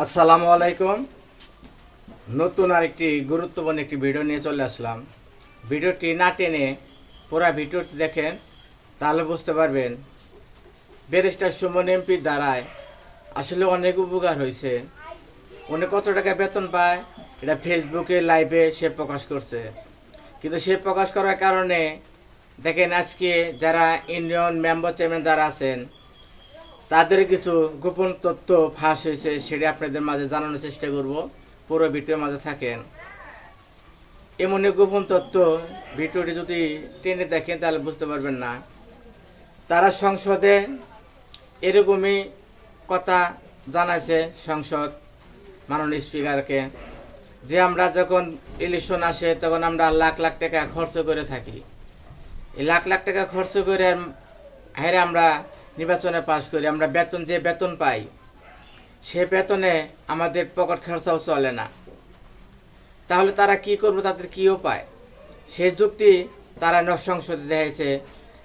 আসসালামু আলাইকুম। নতুন আরেকটি গুরুত্বপূর্ণ একটি ভিডিও নিয়ে চলে আসলাম। ভিডিওটি না টেনে পুরো ভিডিওটি দেখেন, তাহলে বুঝতে পারবেন ব্যারিস্টার সুমন এমপির দ্বারায় আসলে অনেক উপকার হয়েছে। উনি কত টাকা বেতন পায় এটা ফেসবুকে লাইভে সে প্রকাশ করছে, কিন্তু সে প্রকাশ করার কারণে দেখেন আজকে যারা ইউনিয়ন মেম্বার চেয়ারম্যান যারা আছেন তাদের কিছু গোপন তথ্য ফাঁস হয়েছে, সেটা আপনাদের মাঝে জানানোর চেষ্টা করব। পুরো ভিডিওর মাঝে থাকেন। এমনই গোপন তথ্য ভিডিওটি যদি টেনে দেখেন তাহলে বুঝতে পারবেন না। তারা সংসদে এরকমই কথা জানাইছে সংসদ মাননীয় স্পিকারকে, যে আমরা যখন ইলেকশন আসে তখন আমরা লাখ লাখ টাকা খরচ করে থাকি। এই লাখ লাখ টাকা খরচ করে হেরে আমরা নির্বাচনে পাশ করি। আমরা যে বেতন পাই সে বেতনে আমাদের পকেট খরচাও চলে না। তাহলে তারা কি করবে, তাদের কী উপায়? সে যুক্তি তারা সংসদে দেখেছে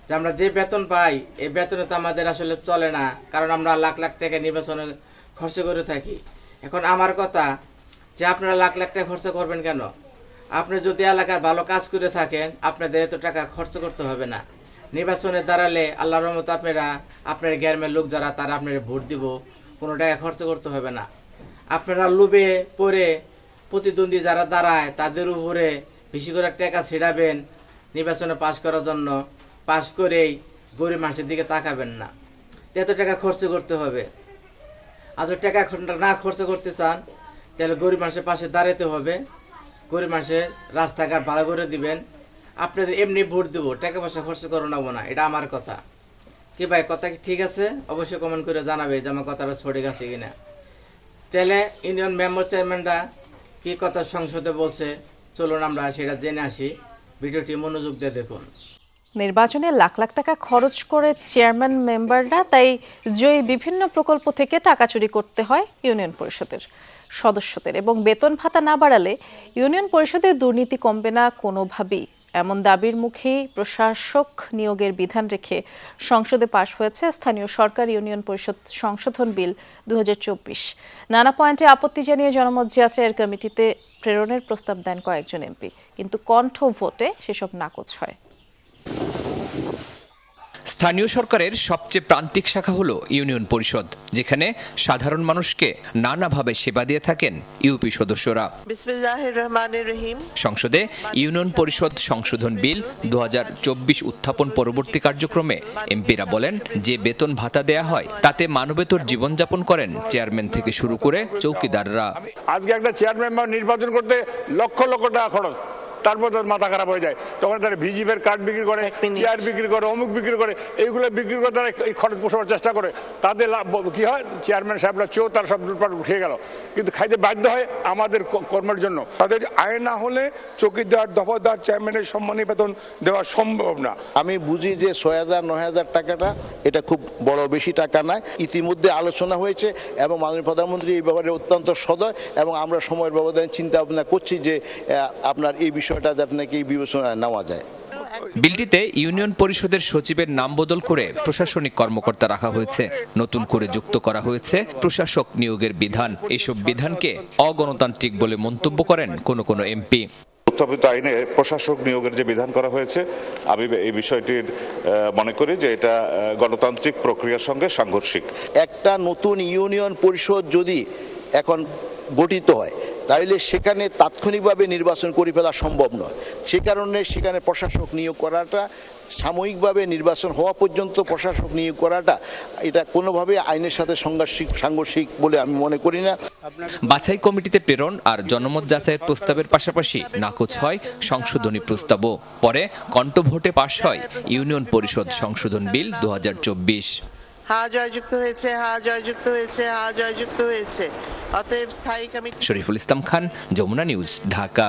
যে আমরা যে বেতন পাই এই বেতনে তো আমাদের আসলে চলে না, কারণ আমরা লাখ লাখ টাকা নির্বাচনে খরচ করে থাকি। এখন আমার কথা যে আপনারা লাখ লাখ টাকা খরচ করবেন কেন? আপনি যদি এলাকার ভালো কাজ করে থাকেন আপনাদের এত টাকা খরচ করতে হবে না। নির্বাচনে দাঁড়ালে আল্লাহর রহমতে আপনার গ্রামের লোক যারা তারা আপনার ভোট দিব, কোনো টাকা খরচ করতে হবে না। আপনারা লোভে পড়ে প্রতিদ্বন্দ্বী যারা দাঁড়ায় তাদের উপরে বেশি করে টাকা ছিড়াবেন নির্বাচনে পাশ করার জন্য। পাশ করেই গরিব মানুষের দিকে তাকাবেন না, এত টাকা খরচ করতে হবে। আজ টাকা না খরচ করতে চান তাহলে গরিব মানুষের পাশে দাঁড়াতে হবে। গরিব মানুষের রাস্তাঘাট ভালো করে দিবেন। আপনাদের এমনি ভোট দেবো, টাকা পয়সা খরচ করে নেবো না, এটা আমার কথা। কি ভাই, কথা কি ঠিক আছে? অবশ্যই কমেন্ট করে জানাবে যে আমার কথাটা ছড়ে গেছে কিনা। তাহলে ইউনিয়ন মেম্বার চেয়ারম্যানরা কি কথা সংসদে বলছে চলুন আমরা সেটা জেনে আসি। ভিডিওটি মনোযোগ দিয়ে দেখুন। নির্বাচনে লাখ লাখ টাকা খরচ করে চেয়ারম্যান মেম্বাররা, তাই জয়ী বিভিন্ন প্রকল্প থেকে টাকা চুরি করতে হয় ইউনিয়ন পরিষদের সদস্যদের, এবং বেতন ভাতা না বাড়ালে ইউনিয়ন পরিষদের দুর্নীতি কমবে না কোনোভাবেই, এমন দাবির মুখেই প্রশাসক নিয়োগের বিধান রেখে সংসদে পাশ হয়েছে স্থানীয় সরকার ইউনিয়ন পরিষদ সংশোধন বিল 2024। নানা পয়েন্টে আপত্তি জানিয়ে জনমত যাচাইয়ের কমিটিতে প্রেরণের প্রস্তাব দেন কয়েকজন এমপি, কিন্তু কণ্ঠ ভোটে সেসব নাকচ হয়। স্থানীয় সরকারের সবচেয়ে প্রান্তিক শাখা হলো ইউনিয়ন পরিষদ, যেখানে সাধারণ মানুষকে নানাভাবে সেবা দিয়ে থাকেন ইউপি সদস্যরা। সংসদে ইউনিয়ন পরিষদ সংশোধন বিল 2024 উত্থাপন পরবর্তী কার্যক্রমে এমপিরা বলেন, যে বেতন ভাতা দেয়া হয় তাতে মানবেতর জীবনযাপন করেন চেয়ারম্যান থেকে শুরু করে চৌকিদাররা। আজকে একটা চেয়ারম্যান নির্বাচন করতে লক্ষ লক্ষ টাকা খরচ, তারপর তার মাথা খারাপ হয়ে যায়। তখন তারা ভিজিপের কার্ড বিক্রি করে, চেয়ার বিক্রি করে, অমুক বিক্রি করে, এইগুলো বিক্রি করে তারা এই খরচ পোষাবার চেষ্টা করে। তাদের কি হয়, চেয়ারম্যান সাহেবরা চেয়েও তার সব লুটপাট উঠে গেল, কিন্তু খাইতে বাধ্য হয় আমাদের কর্মের জন্য। তাদের আয় না হলে চৌকিদার দফাদার চেয়ারম্যানের সম্মানী বেতন দেওয়া সম্ভব না। আমি বুঝি যে 6,000-9,000 টাকাটা এটা খুব বড় বেশি টাকা নয়। ইতিমধ্যে আলোচনা হয়েছে এবং মাননীয় প্রধানমন্ত্রী এই ব্যাপারে অত্যন্ত সদয়, এবং আমরা সময়ের ব্যবধানে চিন্তা ভাবনা করছি যে আপনার এই বিষয়টা যাতে নাকি বিবেচনায় নেওয়া যায়। বিলটিতে ইউনিয়ন পরিষদের সচিবের নাম বদল করে প্রশাসনিক কর্মকর্তা রাখা হয়েছে, নতুন করে যুক্ত করা হয়েছে প্রশাসক নিয়োগের বিধান। এসব বিধানকে অগণতান্ত্রিক বলে মন্তব্য করেন কোনো এমপি। উত্থাপিত আইনে প্রশাসক নিয়োগের যে বিধান করা হয়েছে, আমি এই বিষয়টির মনে করি যে এটা গণতান্ত্রিক প্রক্রিয়ার সঙ্গে সাংঘর্ষিক। একটা নতুন ইউনিয়ন পরিষদ যদি এখন গঠিত হয় তাহলে সেখানে তাৎক্ষণিকভাবে নির্বাচন করে ফেলা সম্ভব নয়। সে কারণে সেখানে প্রশাসক নিয়োগ করাটা, সাময়িকভাবে নির্বাচন হওয়া পর্যন্ত প্রশাসক নিয়োগ করাটা, এটা কোনোভাবে আইনের সাথে সাংঘর্ষিক বলে আমি মনে করি না। বাছাই কমিটিতে প্রেরণ আর জনমত যাচাইয়ের প্রস্তাবের পাশাপাশি নাকচ হয় সংশোধনী প্রস্তাবও। পরে কণ্ঠ ভোটে পাশ হয় ইউনিয়ন পরিষদ সংশোধন বিল 2024। জয়যুক্ত হয়েছে। অতএব স্থায়ী কমিটি। শরীফুল ইসলাম খান, যমুনা নিউজ, ঢাকা।